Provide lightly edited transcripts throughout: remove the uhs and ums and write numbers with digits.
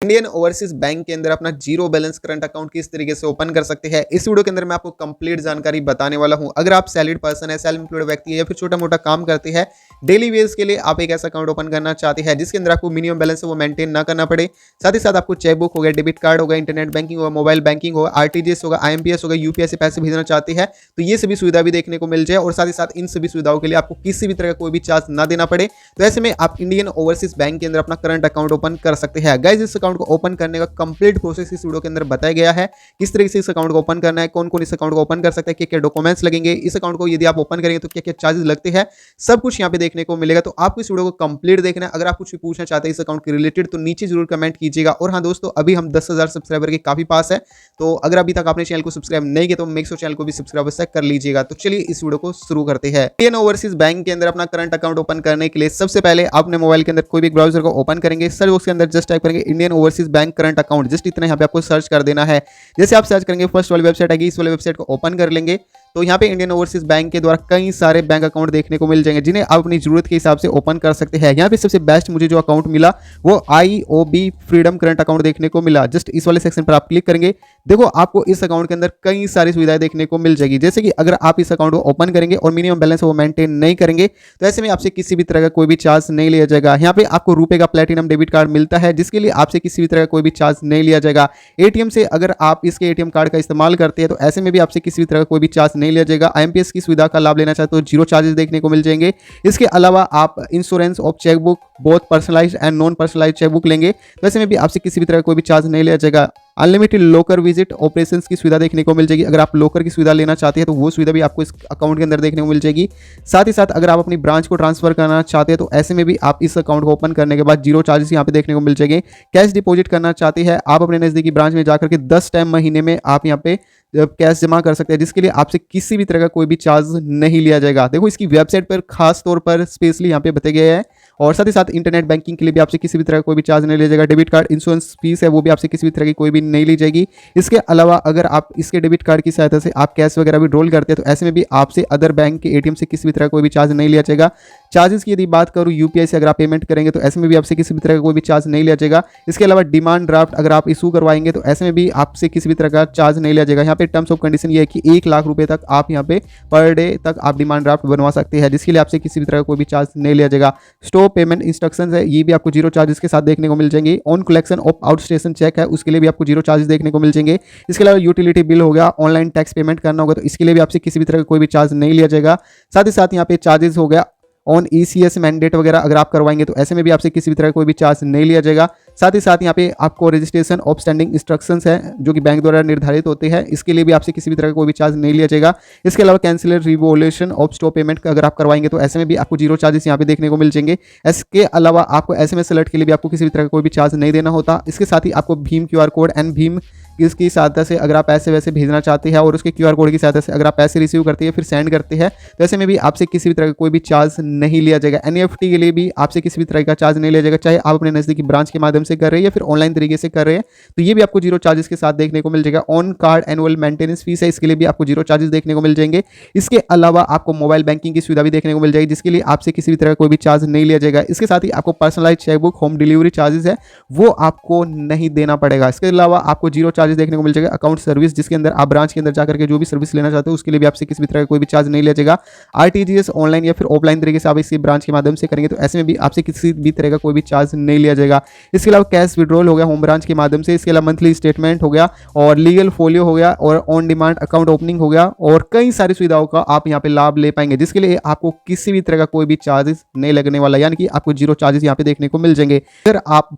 Indian overseas bank के अंदर अपना जीरो बैलेंस करंट अकाउंट किस तरीके से ओपन कर सकते हैं, इस वीडियो के अंदर मैं आपको कंप्लीट जानकारी बताने वाला हूं। अगर आप सैलरीड पर्सन है, सेल्फ एम्प्लॉयड व्यक्ति है या फिर छोटा मोटा काम करते हैं, डेली बेस के लिए आप एक ऐसा अकाउंट ओपन करना चाहते हैं जिसके अंदर आपको मिनिमम बैलेंस है वो मेंटेन ना करना पड़े, साथ ही साथ आपको चेक बुक हो गया, डेबिट कार्ड होगा, इंटरनेट बैंकिंग होगा, मोबाइल बैंकिंग होगा, आरटीजीएस होगा, आईएमपीएस होगा, यूपीआई से पैसे भेजना चाहते हैं तो ये सभी सुविधा भी देखने को मिल जाए और साथ ही साथ इन सभी सुविधाओं के लिए आपको किसी भी तरह का कोई भी चार्ज ना देना पड़े। तो ऐसे में आप इंडियन ओवरसीज बैंक के अंदर अपना करंट अकाउंट ओपन कर सकते हैं। गाइस, इस अकाउंट को ओपन करने का कंप्लीट प्रोसेस इस वीडियो के अंदर बताया गया है, किस तरीके से इस अकाउंट को ओपन करना है, कौन कौन इस अकाउंट को ओपन कर सकता है, क्या क्या डॉक्यूमेंट्स लगेंगे, इस अकाउंट को यदि आप ओपन करेंगे तो क्या क्या चार्जेस लगते हैं, सब कुछ यहाँ पे देखने को मिलेगा। तो आपको इस वीडियो को कंप्लीट देखना है। अगर आप कुछ भी पूछना चाहते हैं इस अकाउंट के रिलेटेड तो नीचे जरूर कमेंट कीजिएगा। और हाँ दोस्तों, अभी हम 10,000 सब्सक्राइबर के काफी पास है, तो अगर अभी तक आपने चैनल को सब्सक्राइब नहीं किया तो मेक श्योर चैनल को भी सब्सक्राइब कर लीजिएगा। तो चलिए इस वीडियो को शुरू करते हैं। इंडियन ओवरसीज बैंक के अंदर अपना करंट अकाउंट ओपन करने के लिए सबसे पहले अपने मोबाइल के अंदर कोई भी ब्राउजर को ओपन करेंगे, सर्च बॉक्स के अंदर जस्ट टाइप करेंगे Indian overseas bank current account, just इतना यहाँ पे आपको सर्च कर देना है। जैसे आप सर्च करेंगे फर्स्ट वाली वेबसाइट आएगी, इस वाली वेबसाइट को ओपन कर लेंगे तो यहाँ पे इंडियन ओवरसीज बैंक के द्वारा कई सारे बैंक अकाउंट देखने को मिल जाएंगे जिन्हें आप अपनी जरूरत के हिसाब से ओपन कर सकते हैं। यहाँ पे सबसे बेस्ट मुझे जो अकाउंट मिला वो IOB फ्रीडम करंट अकाउंट देखने को मिला। जस्ट इस वाले सेक्शन पर आप क्लिक करेंगे, देखो आपको इस अकाउंट के अंदर कई सारी सुविधाएं देखने को मिल जाएगी। जैसे कि अगर आप इस अकाउंट को ओपन करेंगे और मिनिमम बैलेंस वो मेंटेन नहीं करेंगे तो ऐसे में आपसे किसी भी तरह का कोई भी चार्ज नहीं लिया जाएगा। यहाँ पे आपको रुपए का प्लेटिनम डेबिट कार्ड मिलता है जिसके लिए आपसे किसी भी तरह का कोई भी चार्ज नहीं लिया जाएगा। एटीएम से अगर आप इसके एटीएम कार्ड का इस्तेमाल करते हैं तो ऐसे में भी आपसे किसी भी तरह का कोई भी चार्ज नहीं लिया जाएगा। आईएमपीएस की सुविधा का लाभ लेना चाहते हो जीरो चार्जेस देखने को मिल जाएंगे। इसके अलावा आप insurance of chequebook both personalised and non personalised chequebook लेंगे तो ऐसे में भी आपसे किसी भी तरह का कोई भी चार्ज नहीं लिया जाएगा। अनलिमिटेड लोकर विजिट ऑपरेशंस की सुविधा देखने को मिल जाएगी। अगर आप लोकर की सुविधा लेना चाहते हैं तो वो सुविधा भी आपको इस अकाउंट के अंदर देखने को मिल जाएगी। साथ ही साथ अगर आप अपनी ब्रांच को ट्रांसफर करना चाहते हैं तो ऐसे में भी आप इस अकाउंट को ओपन करने के बाद जीरो चार्जेस यहाँ पे देखने को मिल जाएंगे। कैश डिपॉजिट करना चाहते हैं आप अपने नजदीकी ब्रांच में जाकर के 10 टाइम महीने में आप यहाँ पे कैश जमा कर सकते हैं जिसके लिए आपसे किसी भी तरह का कोई भी चार्ज नहीं लिया जाएगा। देखो इसकी वेबसाइट पर खास तौर पर स्पेशली यहाँ पे बताया गया है। और साथ ही साथ इंटरनेट बैंकिंग के लिए भी आपसे किसी भी तरह का कोई भी चार्ज नहीं लिया जाएगा। डेबिट कार्ड इंश्योरेंस फीस है वो भी आपसे किसी भी तरह की कोई भी नहीं ली जाएगी। इसके अलावा अगर आप इसके डेबिट कार्ड की सहायता से आप कैश वगैरह भी ड्रॉल करते हैं तो ऐसे में भी आपसे अदर बैंक के एटीएम से किसी भी तरह का कोई भी चार्ज नहीं लिया जाएगा। चार्जेस की यदि बात करूँ यूपीआई से अगर आप पेमेंट करेंगे तो ऐसे में भी आपसे किसी भी तरह का कोई भी चार्ज नहीं लिया जाएगा। इसके अलावा डिमांड ड्राफ्ट अगर आप इशू करवाएंगे तो ऐसे में भी आपसे किसी भी तरह का चार्ज नहीं लिया जाएगा। यहाँ पे टर्म्स ऑफ कंडीशन ये है कि 1 लाख रुपए तक आप यहाँ पे पर डे तक आप डिमांड ड्राफ्ट बनवा सकते हैं जिसके लिए आपसे किसी भी तरह का कोई भी चार्ज नहीं लिया जाएगा। स्टॉप पेमेंट इंस्ट्रक्शंस है ये भी आपको जीरो चार्जेस के साथ देखने को मिल जाएंगे। On collection of outstation cheque है उसके लिए भी आपको जीरो चार्जेस देखने को मिल जाएंगे। इसके अलावा यूटिलिटी बिल हो गया, ऑनलाइन टैक्स पेमेंट करना होगा तो इसके लिए भी आपसे किसी भी तरह का कोई भी चार्ज नहीं लिया जाएगा। साथ ही साथ यहाँ पे चार्जेस हो गया ऑन ECS मैंडेट वगैरह अगर आप करवाएंगे तो ऐसे में भी आपसे किसी भी तरह का कोई भी चार्ज नहीं लिया जाएगा। साथ ही साथ यहाँ पे आपको रजिस्ट्रेशन ऑफ स्टैंडिंग इंस्ट्रक्शंस है जो कि बैंक द्वारा निर्धारित होते हैं, इसके लिए भी आपसे किसी भी तरह का कोई भी चार्ज नहीं लिया जाएगा। इसके अलावा कैंसिलर रिवोल्यूशन ऑफ स्टॉप पेमेंट अगर आप करवाएंगे तो ऐसे में भी आपको जीरो चार्जेस यहाँ पे देखने को मिल जाएंगे। इसके अलावा आपको SMS अलर्ट के लिए भी आपको किसी भी तरह का कोई भी चार्ज नहीं देना होता। इसके साथ ही आपको Bhim QR code and Bhim इसकी सहायता से अगर आप पैसे वैसे भेजना चाहते हैं और उसके QR कोड की सहायता से अगर आप पैसे रिसीव करते हैं फिर सेंड करते हैं तो ऐसे में भी आपसे किसी भी तरह का कोई भी चार्ज नहीं लिया जाएगा। NEFT के लिए भी आपसे किसी भी तरह का चार्ज नहीं लिया जाएगा, चाहे आप अपने नजदीकी ब्रांच के माध्यम से कर रहे हैं या फिर ऑनलाइन तरीके से कर रहे हैं तो ये भी आपको जीरो चार्जेस के साथ देखने को मिल जाएगा। On card annual maintenance fees है इसके लिए भी आपको जीरो चार्जेस देखने को मिल जाएंगे। इसके अलावा आपको मोबाइल बैंकिंग की सुविधा भी देखने को मिल जाएगी जिसके लिए आपसे किसी भी तरह का कोई भी चार्ज नहीं लिया जाएगा। इसके साथ ही आपको personalise chequebook home delivery charges है वो आपको नहीं देना पड़ेगा। इसके अलावा आपको जीरो चार्जेस देखने को मिल जाएगा। अकाउंट सर्विस जिसके अंदर आप ब्रांच के अंदर जाकर के जो भी सर्विस लेना चाहते हो उसके लिए भी आपसे किसी भी तरह का कोई भी चार्ज नहीं लिया जाएगा। RTGS ऑनलाइन या फिर ऑफलाइन तरीके से आप इसी ब्रांच के माध्यम से करेंगे तो ऐसे में भी आपसे किसी भी तरह का कोई भी चार्ज नहीं लिया जाएगा। इसके अलावा कैश विड्रॉल हो गया होम ब्रांच के माध्यम से, इसके अलावा मंथली स्टेटमेंट हो गया और लीगल फोलियो हो गया और ऑन डिमांड अकाउंट ओपनिंग हो गया और कई सारी सुविधाओं का आप यहाँ पे लाभ ले पाएंगे जिसके लिए आपको किसी भी तरह का कोई भी चार्जेस नहीं लगने वाला, यानी कि आपको जीरो चार्जेस यहाँ पे देखने को मिल जाएंगे। अगर आप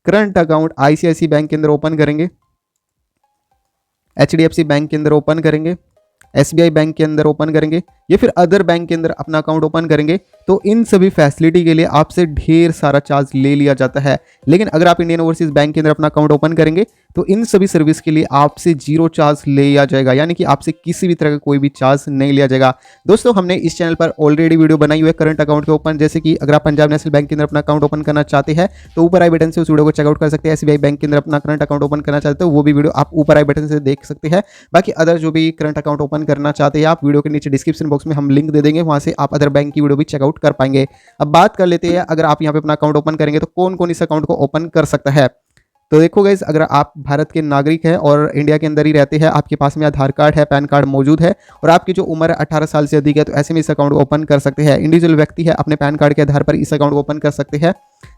करंट अकाउंट ICICI बैंक के अंदर ओपन करेंगे, HDFC बैंक के अंदर ओपन करेंगे, SBI बैंक के अंदर ओपन करेंगे या फिर अदर बैंक के अंदर अपना अकाउंट ओपन करेंगे तो इन सभी फैसिलिटी के लिए आपसे ढेर सारा चार्ज ले लिया जाता है। लेकिन अगर आप इंडियन ओवरसीज बैंक के अंदर अपना अकाउंट ओपन करेंगे तो इन सभी सर्विस के लिए आपसे जीरो चार्ज ले लिया जाएगा, यानी कि आपसे किसी भी तरह का कोई भी चार्ज नहीं लिया जाएगा। दोस्तों हमने इस चैनल पर ऑलरेडी वीडियो बनाई हुई है करंट अकाउंट के ओपन, जैसे कि अगर आप पंजाब नेशनल बैंक के अंदर अपना अकाउंट ओपन करना चाहते हैं तो ऊपर आई बटन से उस वीडियो को चेकआउट कर सकते हैं। SBI बैंक के अंदर अपना करंट अकाउंट ओपन करना चाहते हो वो भी वीडियो आप ऊपर आई बटन से देख सकते हैं। बाकी अदर जो भी करंट अकाउंट ओपन करना चाहते हैं आप वीडियो के नीचे डिस्क्रिप्शन बॉक्स में हम लिंक दे देंगे, वहां से आप अदर बैंक की वीडियो भी चेकआउट कर पाएंगे। अब बात कर लेते हैं अगर आप यहाँ पे अपना अकाउंट ओपन करेंगे तो कौन कौन इस अकाउंट को ओपन कर सकता है। तो देखो गाइस, अगर आप भारत के नागरिक हैं और इंडिया के अंदर ही रहते हैं, आपके पास में आधार कार्ड है, पैन कार्ड मौजूद है और आपकी जो उम्र 18 साल से अधिक है, तो ऐसे में इस अकाउंट को ओपन कर सकते हैं। इंडिविजुअल व्यक्ति है, अपने पैन कार्ड के आधार पर इस अकाउंट को ओपन कर सकते हैं।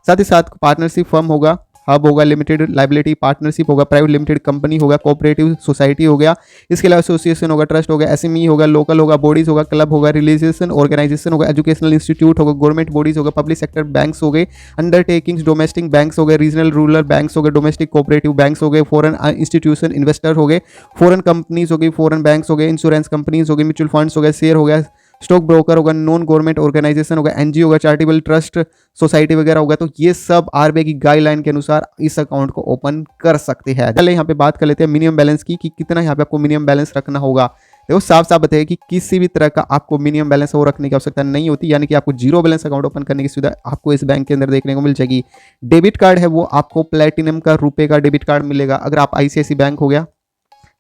साथ ही साथ पार्टनरशिप फर्म होगा, हब होगा, लिमिटेड लाइबिलिटी पार्टनरशिप होगा, प्राइवेट लिमिटेड कंपनी होगा, कोऑपरेटिव सोसाइटी हो गया, इसके अलावा एसोसिएशन होगा, ट्रस्ट होगा, एसएमई होगा, लोकल होगा, बॉडीज होगा, क्लब होगा, रिलीजियस ऑर्गेनाइजेशन होगा, एजुकेशनल इंस्टीट्यूट होगा, गवर्नमेंट बॉडीज होगा, पब्लिक सेक्टर बैंक्स हो गए, अंडरटेकिंग्स, डोमेस्टिक बैंक्स हो गए, रीजनल रूरल बैंक्स हो गए, डोमेस्टिक कोऑपरेटिव बैंक्स हो गए, फॉरेन इंस्टीट्यूशन इन्वेस्टर हो गए, फॉरेन कंपनीज हो गई, फॉरेन बैंक्स हो गए, इंश्योरेंस कंपनीज हो गई, म्यूचुअल फंड्स हो गए, शेयर हो गया, स्टॉक ब्रोकर होगा, नॉन गवर्नमेंट ऑर्गेनाइजेशन होगा, एनजीओ होगा, चैरिटेबल ट्रस्ट सोसाइटी वगैरह होगा। तो ये सब आरबीआई की गाइडलाइन के अनुसार इस अकाउंट को ओपन कर सकते हैं। चलिए यहाँ पे बात कर लेते हैं मिनिमम बैलेंस की, कि कितना यहाँ पे आपको मिनिमम बैलेंस रखना होगा। देखो साफ साफ बताइए कि किसी भी तरह का आपको मिनिमम बैलेंस वो रखने की आवश्यकता नहीं होती, यानी कि आपको जीरो बैलेंस अकाउंट ओपन करने की सुविधा आपको इस बैंक के अंदर देखने को मिल जाएगी। डेबिट कार्ड है वो आपको प्लेटिनम का रुपए का डेबिट कार्ड मिलेगा। अगर आप आईसीआईसी बैंक हो गया,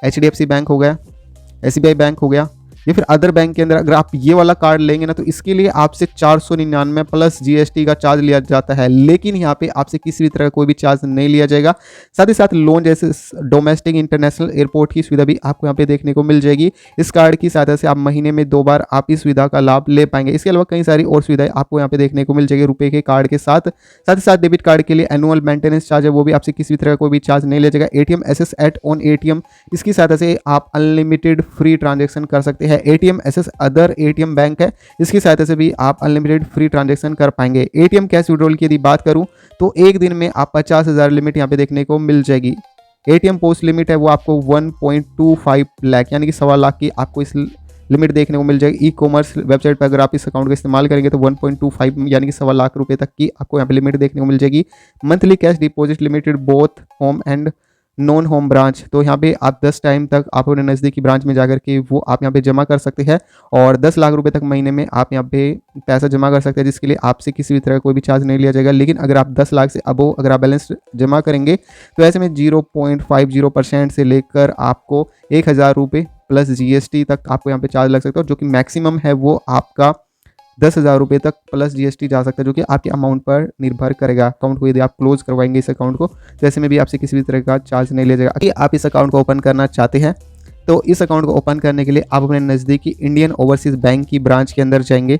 एचडीएफसी बैंक हो गया, एसबीआई बैंक हो गया या फिर अदर बैंक के अंदर अगर आप ये वाला कार्ड लेंगे ना, तो इसके लिए आपसे 499 प्लस जीएसटी का चार्ज लिया जाता है, लेकिन यहाँ पे आपसे किसी भी तरह का कोई भी चार्ज नहीं लिया जाएगा। साथ ही साथ लोन जैसे डोमेस्टिक इंटरनेशनल एयरपोर्ट की सुविधा भी आपको यहाँ पे देखने को मिल जाएगी। इस कार्ड की सहायता से आप महीने में 2 बार आप इस सुविधा का लाभ ले पाएंगे। इसके अलावा कई सारी और सुविधाएं आपको यहाँ पे देखने को मिल जाएगी रुपए के कार्ड के साथ। साथ ही साथ डेबिट कार्ड के लिए एनुअल मेंटेनेंस चार्ज है वो भी आपसे किसी भी तरह का कोई भी चार्ज नहीं लिया जाएगा। ATM access at on ATM, इसकी सहायता से आप अनलिमिटेड फ्री ट्रांजेक्शन कर सकते हैं। ATM access other ATM bank है, इसकी सहायता से भी आप अनलिमिटेड फ्री ट्रांजैक्शन कर पाएंगे। एटीएम कैश विड्रॉल की यदि बात करूं तो एक दिन में आप 50,000 लिमिट यहां पे देखने को मिल जाएगी। एटीएम पोस्ट लिमिट है वो आपको 1.25 लाख यानी कि 1.25 लाख की आपको इस लिमिट देखने को मिल जाएगी। ई कॉमर्स वेबसाइट पर अगर आप इस अकाउंट का इस्तेमाल करेंगे तो 1.25 यानी कि 1.25 लाख रुपए तक की आपको यहाँ पे लिमिट देखने को मिल जाएगी। Monthly cash deposit limited both home and non home branch, तो यहाँ पे आप 10 टाइम तक आप अपने नज़दीकी ब्रांच में जाकर के वो आप यहाँ पे जमा कर सकते हैं और 10 लाख रुपए तक महीने में आप यहाँ पे पैसा जमा कर सकते हैं, जिसके लिए आपसे किसी भी तरह का कोई भी चार्ज नहीं लिया जाएगा। लेकिन अगर आप 10 लाख से अबो अगर आप बैलेंस जमा करेंगे तो ऐसे में 0.50% से लेकर आपको 1,000 रुपये प्लस जीएसटी तक आपको यहाँ पे चार्ज लग सकता है, जो कि मैक्सिमम है वो आपका 10,000 रुपये तक प्लस जीएसटी जा सकता है, जो कि आपके अमाउंट पर निर्भर करेगा। अकाउंट को यदि आप क्लोज करवाएंगे इस अकाउंट को तो ऐसे में भी आपसे किसी भी तरह का चार्ज नहीं लिया जाएगा। अगर आप इस अकाउंट को ओपन करना चाहते हैं तो इस अकाउंट को ओपन करने के लिए आप अपने नज़दीकी इंडियन ओवरसीज बैंक की ब्रांच के अंदर जाएंगे।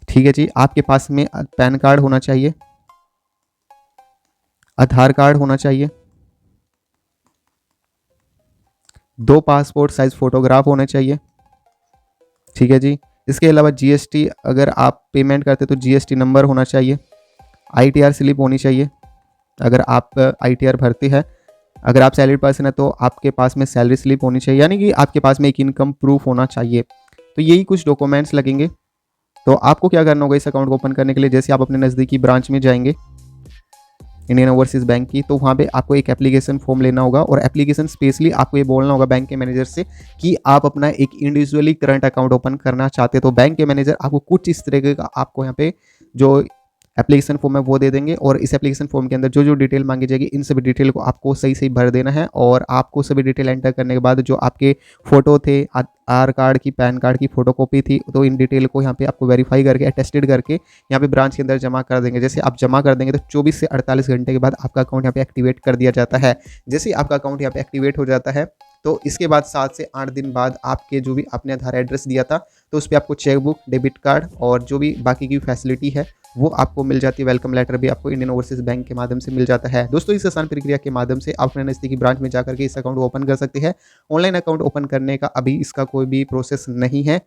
ठीक है जी, आपके पास में पैन कार्ड होना चाहिए, आधार कार्ड होना चाहिए, 2 पासपोर्ट साइज फोटोग्राफ होने चाहिए। ठीक है जी, इसके अलावा जीएसटी अगर आप पेमेंट करते तो जीएसटी नंबर होना चाहिए, आईटीआर स्लिप होनी चाहिए अगर आप आईटीआर भरते हैं। अगर आप सैलरी पर्सन है तो आपके पास में सैलरी स्लिप होनी चाहिए, यानी कि आपके पास में एक इनकम प्रूफ होना चाहिए। तो यही कुछ डॉक्यूमेंट्स लगेंगे। तो आपको क्या करना होगा इस अकाउंट को ओपन करने के लिए, जैसे आप अपने नज़दीकी ब्रांच में जाएंगे इंडियन ओवरसीज बैंक की, तो वहाँ पे आपको एक एप्लीकेशन फॉर्म लेना होगा और एप्लीकेशन स्पेशली आपको ये बोलना होगा बैंक के मैनेजर से कि आप अपना एक इंडिविजुअली करंट अकाउंट ओपन करना चाहते हैं। तो बैंक के मैनेजर आपको कुछ इस तरीके का आपको यहाँ पे जो एप्लीकेशन फॉर्म है वो दे देंगे और इस एप्लीकेशन फॉर्म के अंदर जो जो डिटेल मांगी जाएगी इन सभी डिटेल को आपको सही सही भर देना है। और आपको सभी डिटेल एंटर करने के बाद जो आपके फोटो थे, आधार कार्ड की, पैन कार्ड की फोटोकॉपी थी, तो इन डिटेल को यहाँ पे आपको वेरीफाई करके अटेस्टेड करके यहाँ पे ब्रांच के अंदर जमा कर देंगे। जैसे आप जमा कर देंगे तो 24 से 48 घंटे के बाद आपका अकाउंट यहाँ पे एक्टिवेट कर दिया जाता है। जैसे ही आपका अकाउंट यहाँ पे एक्टिवेट हो जाता है तो इसके बाद 7 से 8 दिन बाद आपके जो भी आपने आधार एड्रेस दिया था तो उस पर आपको चेकबुक, डेबिट कार्ड और जो भी बाकी की फैसिलिटी है वो आपको मिल जाती है। वेलकम लेटर भी आपको इंडियन ओवरसीज बैंक के माध्यम से मिल जाता है। दोस्तों इस आसान प्रक्रिया के माध्यम से आप अपने नज़दीकी ब्रांच में जाकर के इस अकाउंट को ओपन कर सकते हैं। ऑनलाइन अकाउंट ओपन करने का अभी इसका कोई भी प्रोसेस नहीं है।